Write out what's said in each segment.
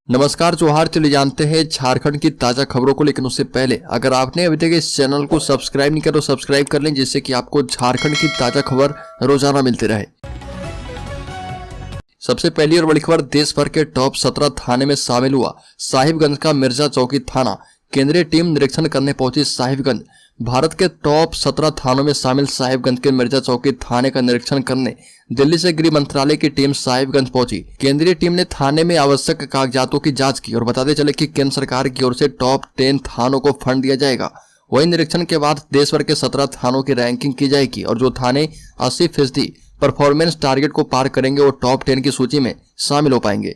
नमस्कार जोहार। चलिए जानते हैं झारखंड की ताजा खबरों को, लेकिन उससे पहले अगर आपने अभी तक इस चैनल को सब्सक्राइब नहीं किया तो सब्सक्राइब कर लें, जिससे कि आपको झारखंड की ताजा खबर रोजाना मिलती रहे। सबसे पहली और बड़ी खबर, देश भर के टॉप 17 थाने में शामिल हुआ साहिबगंज का मिर्जा चौकी थाना। केंद्रीय टीम निरीक्षण करने पहुंची साहिबगंज। भारत के टॉप 17 थानों में शामिल साहिबगंज के मिर्जा चौकी थाने का निरीक्षण करने दिल्ली से गृह मंत्रालय की टीम साहिबगंज पहुंची। केंद्रीय टीम ने थाने में आवश्यक कागजातों की जांच की और बताते चले कि केंद्र सरकार की ओर से टॉप 10 थानों को फंड दिया जाएगा। वहीं निरीक्षण के बाद देश भर के 17 थानों की रैंकिंग की जाएगी और जो थाने 80% परफॉर्मेंस टारगेट को पार करेंगे वो टॉप 10 की सूची में शामिल हो पाएंगे।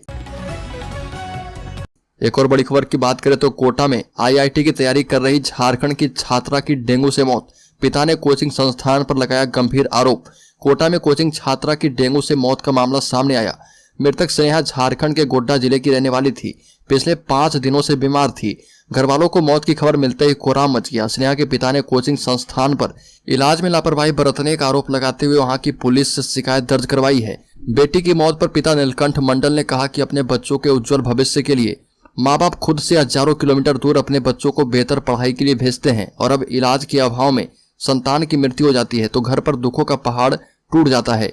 एक और बड़ी खबर की बात करें तो कोटा में आईआईटी की तैयारी कर रही झारखंड की छात्रा की डेंगू से मौत। पिता ने कोचिंग संस्थान पर लगाया गंभीर आरोप। कोटा में कोचिंग छात्रा की डेंगू से मौत का मामला सामने आया। मृतक स्नेहा झारखंड के गोड्डा जिले की रहने वाली थी। पिछले 5 दिनों से बीमार थी। घर वालों को मौत की खबर मिलते ही कोहराम मच गया। स्नेहा के पिता ने कोचिंग संस्थान पर इलाज में लापरवाही बरतने का आरोप लगाते हुए वहां की पुलिस से शिकायत दर्ज करवाई है। बेटी की मौत पर पिता नीलकंठ मंडल ने कहा कि अपने बच्चों के उज्जवल भविष्य के लिए माँ बाप खुद से हजारों किलोमीटर दूर अपने बच्चों को बेहतर पढ़ाई के लिए भेजते हैं और अब इलाज के अभाव में संतान की मृत्यु हो जाती है तो घर पर दुखों का पहाड़ टूट जाता है।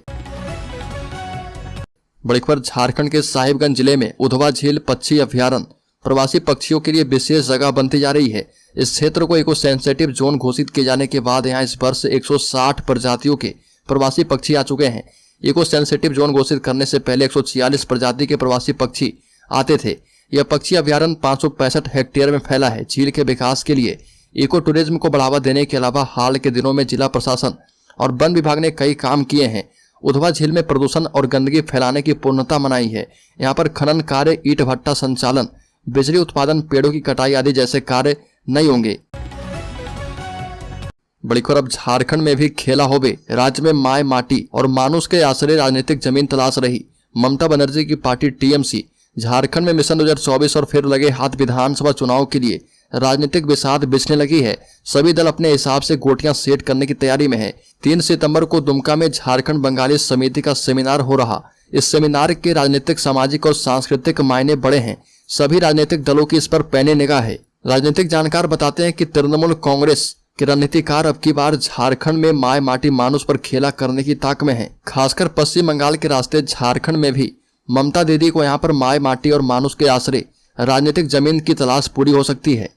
बड़ी खबर, झारखंड के साहिबगंज जिले में उधवा झील पक्षी अभ्यारण्य प्रवासी पक्षियों के लिए विशेष जगह बनती जा रही है। इस क्षेत्र को इको सेंसिटिव जोन घोषित किए जाने के बाद यहाँ इस वर्ष 160 प्रजातियों के प्रवासी पक्षी आ चुके हैं। इको सेंसिटिव जोन घोषित करने से पहले 146 प्रजाति के प्रवासी पक्षी आते थे। यह पक्षी अभ्यारण्य 565 हेक्टेयर में फैला है। झील के विकास के लिए इको टूरिज्म को बढ़ावा देने के अलावा हाल के दिनों में जिला प्रशासन और वन विभाग ने कई काम किए हैं। उधवा झील में प्रदूषण और गंदगी फैलाने की पूर्णता मनाई है। यहाँ पर खनन कार्य, ईंट भट्टा संचालन, बिजली उत्पादन, पेड़ों की कटाई आदि जैसे कार्य नहीं होंगे। बड़ी खबर, अब झारखंड में भी खेला होबे। राज्य में माय माटी और मानुष के आश्रय राजनीतिक जमीन तलाश रही ममता बनर्जी की पार्टी टीएमसी। झारखंड में मिशन 2024 और फिर लगे हाथ विधानसभा चुनाव के लिए राजनीतिक बिसात बिछने लगी है। सभी दल अपने हिसाब से गोटियां सेट करने की तैयारी में है। 3 सितंबर को दुमका में झारखंड बंगाली समिति का सेमिनार हो रहा। इस सेमिनार के राजनीतिक, सामाजिक और सांस्कृतिक मायने बड़े हैं। सभी राजनीतिक दलों की इस पर पैनी निगाह है। राजनीतिक जानकार बताते हैं कि तृणमूल कांग्रेस के रणनीतिकार अब की बार झारखंड में माय माटी मानुष पर खेला करने की ताक में है। खासकर पश्चिम बंगाल के रास्ते झारखंड में भी ममता दीदी को यहां पर माय माटी और मानुष के आश्रय राजनीतिक जमीन की तलाश पूरी हो सकती है।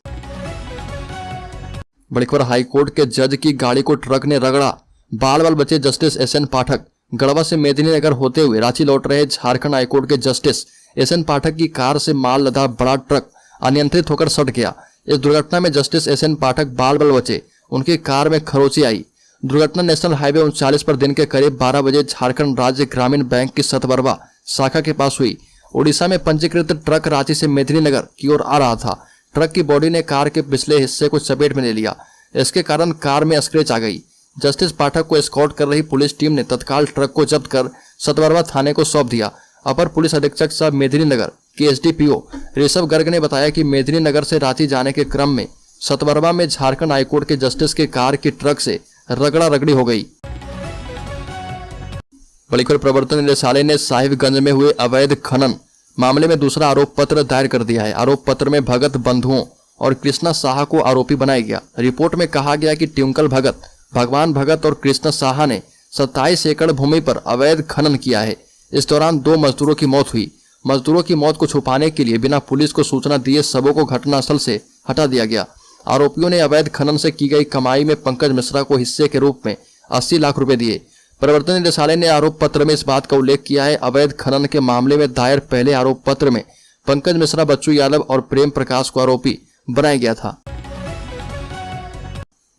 बड़ी खबर, हाईकोर्ट के जज की गाड़ी को ट्रक ने रगड़ा। बाल बाल बचे जस्टिस एसएन पाठक। गढ़वा से मेदिनीनगर होते हुए रांची लौट रहे झारखंड हाईकोर्ट के जस्टिस एसएन पाठक की कार से माल लदा बड़ा ट्रक अनियंत्रित होकर सट गया। इस दुर्घटना में जस्टिस एसएन पाठक बाल बाल बचे। उनकी कार में खरोंची आई। दुर्घटना नेशनल हाईवे 39 पर दिन के करीब 12 बजे झारखंड राज्य ग्रामीण बैंक की सतबरवा शाखा के पास हुई। उड़ीसा में पंजीकृत ट्रक रांची से मेदिनीनगर की ओर आ रहा था। ट्रक की बॉडी ने कार के पिछले हिस्से को चपेट में ले लिया। इसके कारण कार में स्क्रैच आ गई। जस्टिस पाठक को एस्कॉर्ट कर रही पुलिस टीम ने तत्काल ट्रक को जब्त कर सतबरवा थाने को सौंप दिया। अपर पुलिस अधीक्षक साहब मेदिनीनगर के एसडीपीओ ऋषभ गर्ग ने बताया कि मेदिनीनगर से रांची जाने के क्रम में सतबरवा में झारखंड हाईकोर्ट के जस्टिस के कार की ट्रक से रगड़ा रगड़ी हो गई। बड़ी खबर, प्रवर्तन निदेशालय ने साहिबगंज में हुए अवैध खनन मामले में दूसरा आरोप पत्र दायर कर दिया है। आरोप पत्र में भगत बंधुओं और कृष्णा साहा को आरोपी बनाया गया। रिपोर्ट में कहा गया कि ट्विंकल भगत, भगवान भगत और कृष्णा साहा ने 27 एकड़ भूमि पर अवैध खनन किया है। इस दौरान 2 मजदूरों की मौत हुई। मजदूरों की मौत को छुपाने के लिए बिना पुलिस को सूचना दिए सबों को घटनास्थल से हटा दिया गया। आरोपियों ने अवैध खनन से की गई कमाई में पंकज मिश्रा को हिस्से के रूप में 80 लाख रुपए दिए। प्रवर्तन निदेशालय ने आरोप पत्र में इस बात का उल्लेख किया है। अवैध खनन के मामले में दायर पहले आरोप पत्र में पंकज मिश्रा, बच्चू यादव और प्रेम प्रकाश को आरोपी बनाया गया था।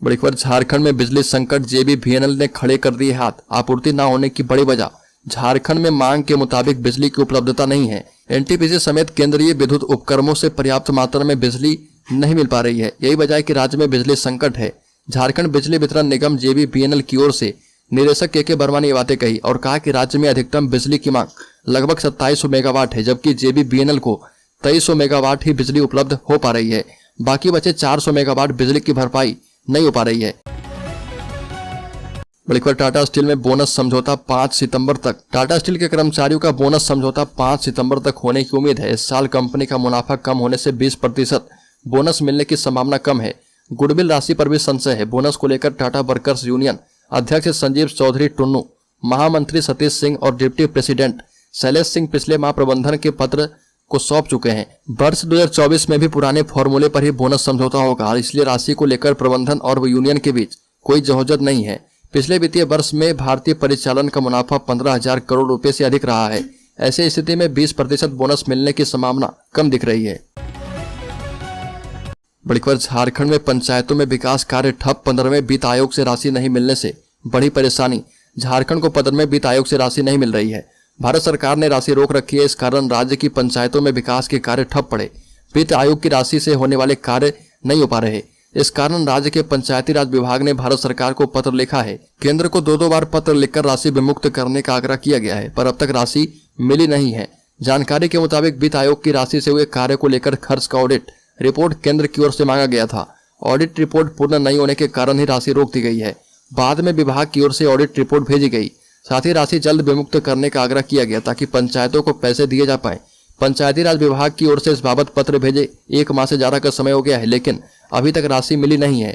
बड़ी खबर, झारखंड में बिजली संकट, जेबीवीएनएल ने खड़े कर दिए हाथ। आपूर्ति न होने की बड़ी वजह, झारखंड में मांग के मुताबिक बिजली की उपलब्धता नहीं है। एनटीपीसी समेत केंद्रीय विद्युत उपक्रमों से पर्याप्त मात्रा में बिजली नहीं मिल पा रही है। यही वजह है कि राज्य में बिजली संकट है। झारखंड बिजली वितरण निगम जेबीवीएनएल की ओर से निदेशक के वर्मा ने ये बातें कही और कहा कि राज्य में अधिकतम बिजली की मांग लगभग 2700 मेगावाट है, जबकि जेबीवीएनएल को 2300 मेगावाट ही बिजली उपलब्ध हो पा रही है। बाकी बचे 400 मेगावाट बिजली की भरपाई नहीं हो पा रही है। बड़ी खबर टाटा स्टील में बोनस समझौता 5 सितंबर तक। टाटा स्टील के कर्मचारियों का बोनस समझौता 5 सितंबर तक होने की उम्मीद है। इस साल कंपनी का मुनाफा कम होने से 20% बोनस मिलने की संभावना कम है। गुडविल राशि पर भी संशय है। बोनस को लेकर टाटा वर्कर्स यूनियन अध्यक्ष संजीव चौधरी टुन्नू, महामंत्री सतीश सिंह और डिप्टी प्रेसिडेंट शैलेश सिंह पिछले माह प्रबंधन के पत्र को सौंप चुके हैं। वर्ष 2024 में भी पुराने फॉर्मूले पर ही बोनस समझौता होगा, इसलिए राशि को लेकर प्रबंधन और यूनियन के बीच कोई जहजत नहीं है। पिछले वित्तीय वर्ष में भारतीय परिचालन का मुनाफा 15,000 करोड़ रुपए से अधिक रहा है। ऐसे स्थिति में 20% बोनस मिलने की संभावना कम दिख रही है। बड़ी खबर, झारखंड में पंचायतों में विकास कार्य ठप। 15वें वित्त आयोग से राशि नहीं मिलने से बड़ी परेशानी। झारखंड को 15वें वित्त आयोग से राशि नहीं मिल रही है। भारत सरकार ने राशि रोक रखी है। इस कारण राज्य की पंचायतों में विकास के कार्य ठप पड़े। वित्त आयोग की राशि से होने वाले कार्य नहीं हो पा रहे। इस कारण राज्य के पंचायती राज विभाग ने भारत सरकार को पत्र लिखा है। केंद्र को 2 बार पत्र लिखकर राशि विमुक्त करने का आग्रह किया गया है, पर अब तक राशि मिली नहीं है। जानकारी के मुताबिक वित्त आयोग की राशि से हुए कार्य को लेकर खर्च का ऑडिट रिपोर्ट केंद्र की ओर से मांगा गया था। ऑडिट रिपोर्ट पूर्ण नहीं होने के कारण ही राशि रोक दी गई है। बाद में विभाग की ओर से ऑडिट रिपोर्ट भेजी गई। साथ ही राशि जल्द विमुक्त करने का आग्रह किया गया ताकि पंचायतों को पैसे दिए जा पाए। पंचायती राज विभाग की ओर से इस बाबत पत्र भेजे 1 माह से ज्यादा का समय हो गया है, लेकिन अभी तक राशि मिली नहीं है।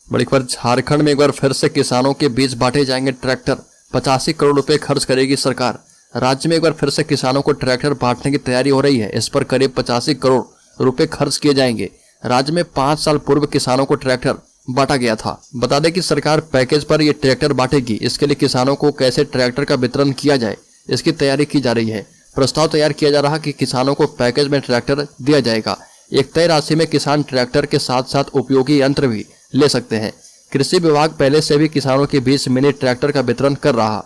बड़ी खबर, झारखंड में एक बार फिर से किसानों के बीच बांटे जाएंगे ट्रैक्टर। 85 करोड़ रुपए खर्च करेगी सरकार। राज्य में एक बार फिर से किसानों को ट्रैक्टर बांटने की तैयारी हो रही है। इस पर करीब 85 करोड़ रुपए खर्च किए जाएंगे। राज्य में 5 साल पूर्व किसानों को ट्रैक्टर बांटा गया था। बता दें कि सरकार पैकेज पर ये ट्रैक्टर बांटेगी। इसके लिए किसानों को कैसे ट्रैक्टर का वितरण किया जाए, इसकी तैयारी की जा रही है। प्रस्ताव तैयार किया जा रहा कि किसानों को पैकेज में ट्रैक्टर दिया जाएगा। एक तय राशि में किसान ट्रैक्टर के साथ साथ उपयोगी यंत्र भी ले सकते हैं। कृषि विभाग पहले से भी किसानों के बीच मिनी ट्रैक्टर का वितरण कर रहा।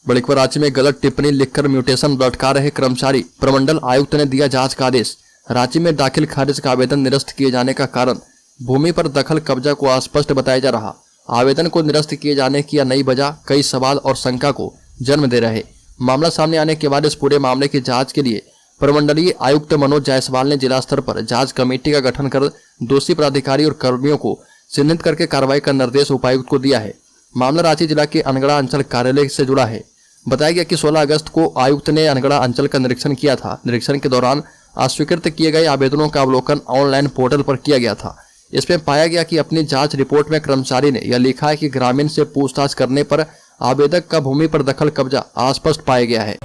बड़ी खबर, राज्य में गलत टिप्पणी लिखकर म्यूटेशन लटका रहे कर्मचारी। प्रमंडल आयुक्त ने दिया जांच का आदेश। राज्य में दाखिल खारिज का आवेदन निरस्त किए जाने का कारण भूमि पर दखल कब्जा को अस्पष्ट बताया जा रहा। आवेदन को निरस्त किए जाने की नई वजह कई सवाल और शंका को जन्म दे रहे। मामला सामने आने के बाद इस पूरे मामले की जांच के लिए प्रमंडलीय आयुक्त मनोज जायसवाल ने जिला स्तर पर जांच कमेटी का गठन कर दोषी पदाधिकारी और कर्मियों को चिन्हित करके कार्रवाई का निर्देश उपायुक्त को दिया है। मामला रांची जिला के अनगढ़ा अंचल कार्यालय से जुड़ा है। बताया गया कि 16 अगस्त को आयुक्त ने अनगढ़ा अंचल का निरीक्षण किया था। निरीक्षण के दौरान अस्वीकृत किए गए आवेदनों का अवलोकन ऑनलाइन पोर्टल पर किया गया था। इसमें पाया गया कि अपनी जांच रिपोर्ट में कर्मचारी ने यह लिखा है कि ग्रामीण से पूछताछ करने पर आवेदक का भूमि पर दखल कब्जा अस्पष्ट पाया गया है।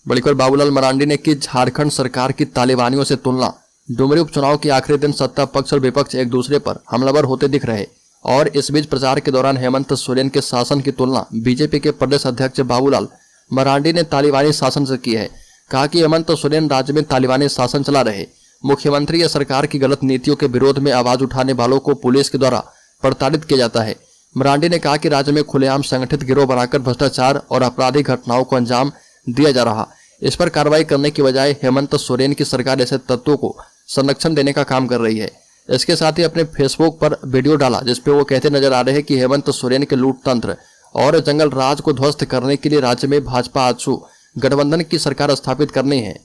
बड़ी खबर, बाबूलाल मरांडी ने की झारखंड सरकार की तालिबानियों से तुलना। डुमरी उपचुनाव के आखिरी दिन सत्ता पक्ष और विपक्ष एक दूसरे पर हमलावर होते दिख रहे और इस बीच प्रचार के दौरान हेमंत सोरेन के शासन की तुलना बीजेपी के प्रदेश अध्यक्ष बाबूलाल मरांडी ने तालिबानी शासन से की है। कहा कि हेमंत सोरेन राज्य में तालिबानी शासन चला रहे। मुख्यमंत्री या सरकार की गलत नीतियों के विरोध में आवाज उठाने वालों को पुलिस के द्वारा प्रताड़ित किया जाता है। मरांडी ने कहा कि राज्य में खुलेआम संगठित गिरोह बनाकर भ्रष्टाचार और आपराधिक घटनाओं को अंजाम दिया जा रहा। इस पर कार्रवाई करने की बजाय हेमंत सोरेन की सरकार ऐसे तत्वों को संरक्षण देने का काम कर रही है। इसके साथ ही अपने फेसबुक पर वीडियो डाला जिसपे वो कहते नजर आ रहे हैं कि हेमंत सोरेन के लूट तंत्र और जंगल राज को ध्वस्त करने के लिए राज्य में भाजपा आजसू गठबंधन की सरकार स्थापित करनी है।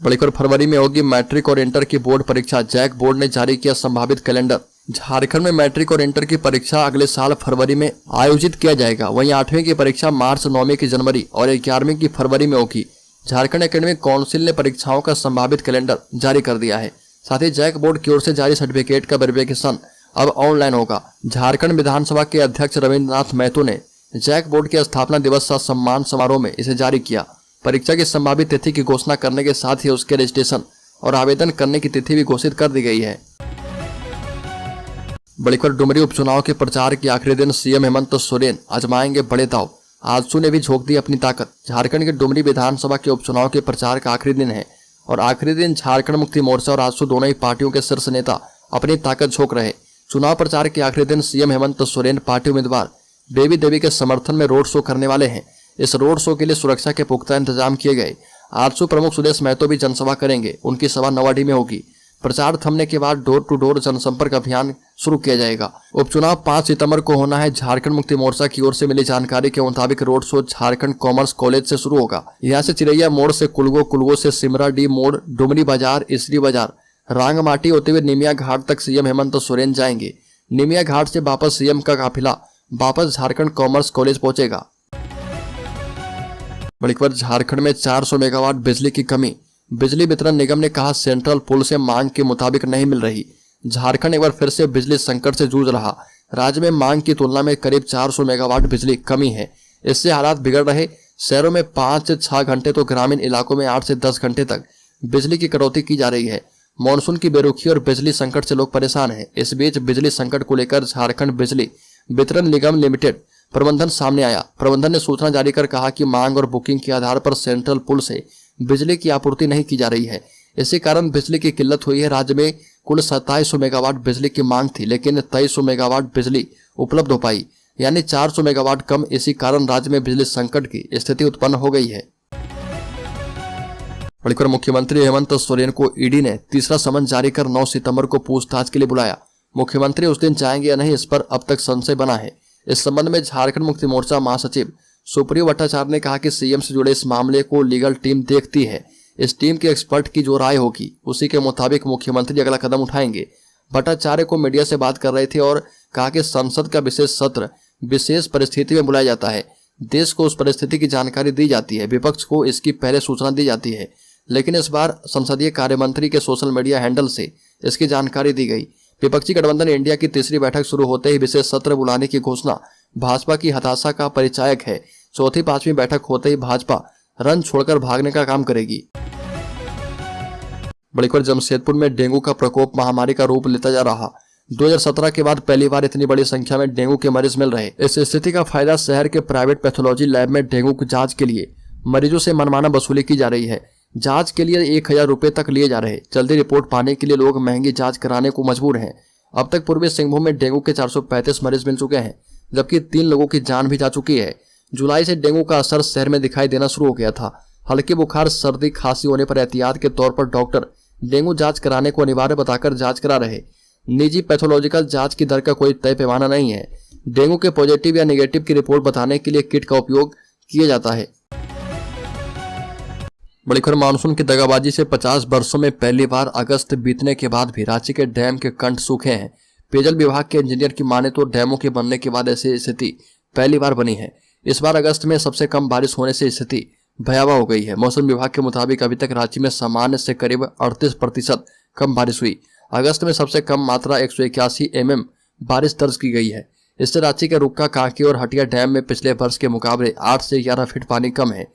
बड़ी खबर, फरवरी में होगी मैट्रिक और इंटर की बोर्ड परीक्षा। जैक बोर्ड ने जारी किया संभावित कैलेंडर। झारखंड में मैट्रिक और इंटर की परीक्षा अगले साल फरवरी में आयोजित किया जाएगा। वहीं 8वीं की परीक्षा मार्च, 9वीं की जनवरी और 11वीं की फरवरी में होगी। झारखंड एकेडमिक काउंसिल ने परीक्षाओं का संभावित कैलेंडर जारी कर दिया है। साथ ही जैक बोर्ड की ओर से जारी सर्टिफिकेट का वेरिफिकेशन अब ऑनलाइन होगा। झारखंड विधानसभा के अध्यक्ष रविंद्रनाथ महतो ने जैक बोर्ड के स्थापना दिवस सम्मान समारोह में इसे जारी किया। परीक्षा की संभावित तिथि की घोषणा करने के साथ ही उसके रजिस्ट्रेशन और आवेदन करने की तिथि भी घोषित कर दी गई है। बड़ी खबर, डुमरी उपचुनाव के प्रचार के आखिरी दिन सीएम हेमंत सोरेन आजमाएंगे बड़े दांव। आजसू ने भी झोंक दी अपनी ताकत। झारखंड के डुमरी विधानसभा के उपचुनाव के प्रचार का आखिरी दिन है और आखिरी दिन झारखंड मुक्ति मोर्चा और आजसू दोनों ही पार्टियों के शीर्ष नेता अपनी ताकत झोंक रहे। चुनाव प्रचार के आखिरी दिन सीएम हेमंत सोरेन पार्टी उम्मीदवार बेबी देवी के समर्थन में रोड शो करने वाले हैं। इस रोड शो के लिए सुरक्षा के पुख्ता इंतजाम किए गए। आजसू प्रमुख सुदेश महतो भी जनसभा करेंगे। उनकी सभा नवाडी में होगी। प्रचार थमने के बाद डोर टू डोर जनसंपर्क अभियान शुरू किया जाएगा। उपचुनाव 5 सितंबर को होना है। झारखंड मुक्ति मोर्चा की ओर से मिली जानकारी के मुताबिक road show Jharkhand commerce college से शुरू होगा। यहाँ से चिरैया मोड़ से कुलगो, कुलगो से सिमरा डी मोड़, डुमरी बाजार, इसरी बाजार, रांगमाटी होते हुए निमिया घाट तक सीएम हेमंत सोरेन जाएंगे। निमिया घाट से वापस सीएम का काफिला वापस झारखंड कॉमर्स कॉलेज पहुंचेगा। बड़ी खबर, झारखंड में 400 मेगावाट बिजली की कमी। बिजली वितरण निगम ने कहा सेंट्रल पुल से मांग के मुताबिक नहीं मिल रही। झारखंड एक बार फिर से बिजली संकट से जूझ रहा। राज्य में मांग की तुलना में करीब 400 मेगावाट बिजली कमी है। इससे हालात बिगड़ रहे। शहरों में 5 से 6 घंटे तो ग्रामीण इलाकों में 8 से 10 घंटे तक बिजली की कटौती की जा रही है। मानसून की बेरुखी और बिजली संकट से लोग परेशान हैं। इस बीच बिजली संकट को लेकर झारखंड बिजली वितरण निगम लिमिटेड प्रबंधन सामने आया। प्रबंधन ने सूचना जारी कर कहा कि मांग और बुकिंग के आधार पर सेंट्रल पुल से बिजली की आपूर्ति नहीं की जा रही है। इसी कारण बिजली की किल्लत हुई है। राज्य में कुल 2700 मेगावाट बिजली की मांग थी, लेकिन 2300 मेगावाट बिजली उपलब्ध हो पाई, यानी 400 मेगावाट कम। इसी कारण राज्य में बिजली संकट की स्थिति उत्पन्न हो गई है। बड़ी मुख्यमंत्री हेमंत सोरेन को ईडी ने तीसरा समन जारी कर 9 सितंबर को पूछताछ के लिए बुलाया। मुख्यमंत्री उस दिन जाएंगे या नहीं, इस पर अब तक संशय बना है। इस संबंध में झारखंड मुक्ति मोर्चा महासचिव सुप्रियो भट्टाचार्य ने कहा कि सीएम से जुड़े इस मामले को लीगल टीम देखती है। इस टीम के एक्सपर्ट की जो राय होगी उसी के मुताबिक मुख्यमंत्री अगला कदम उठाएंगे। भट्टाचार्य को मीडिया से बात कर रहे थे और कहा कि संसद का विशेष सत्र विशेष परिस्थिति में बुलाया जाता है। देश को उस परिस्थिति की जानकारी दी जाती है, विपक्ष को इसकी पहले सूचना दी जाती है, लेकिन इस बार संसदीय कार्य मंत्री के सोशल मीडिया हैंडल से इसकी जानकारी दी गई। विपक्षी गठबंधन इंडिया की तीसरी बैठक शुरू होते ही विशेष सत्र बुलाने की घोषणा भाजपा की हताशा का परिचायक है। चौथी 5वीं बैठक होते ही भाजपा रन छोड़कर भागने का काम करेगी। बड़ी खबर, जमशेदपुर में डेंगू का प्रकोप महामारी का रूप लेता जा रहा। 2017 के बाद पहली बार इतनी बड़ी संख्या में डेंगू के मरीज मिल रहे। इस स्थिति का फायदा शहर के प्राइवेट पैथोलॉजी लैब में डेंगू की जांच के लिए मरीजों से मनमाना वसूली की जा रही है। जांच के लिए 1000 रुपए तक लिए जा रहे। जल्दी रिपोर्ट पाने के लिए लोग महंगी जांच कराने को मजबूर हैं। अब तक पूर्वी सिंहभूम में डेंगू के 435 मरीज मिल चुके हैं, जबकि 3 लोगों की जान भी जा चुकी है। जुलाई से डेंगू का असर शहर में दिखाई देना शुरू हो गया था। हल्के बुखार, सर्दी, खांसी होने पर एहतियात के तौर पर डॉक्टर डेंगू जांच कराने को अनिवार्य बताकर जांच करा रहे। निजी पैथोलॉजिकल जांच की दर का कोई तय पैमाना नहीं है। डेंगू के पॉजिटिव या नेगेटिव की रिपोर्ट बताने के लिए किट का उपयोग किया जाता है। बड़ी खबर, मानसून की दगाबाजी से 50 वर्षों में पहली बार अगस्त बीतने के बाद भी रांची के डैम के कंठ सूखे हैं। पेयजल विभाग के इंजीनियर की माने तो डैमों के बनने के बाद ऐसी स्थिति पहली बार बनी है। इस बार अगस्त में सबसे कम बारिश होने से स्थिति भयावह हो गई है। मौसम विभाग के मुताबिक अभी तक रांची में सामान्य से करीब 38% कम बारिश हुई। अगस्त में सबसे कम मात्रा 181 mm बारिश दर्ज की गई है। इससे रांची के रुक्का, कांके और हटिया डैम में पिछले वर्ष के मुकाबले 8 से 11 फीट पानी कम है।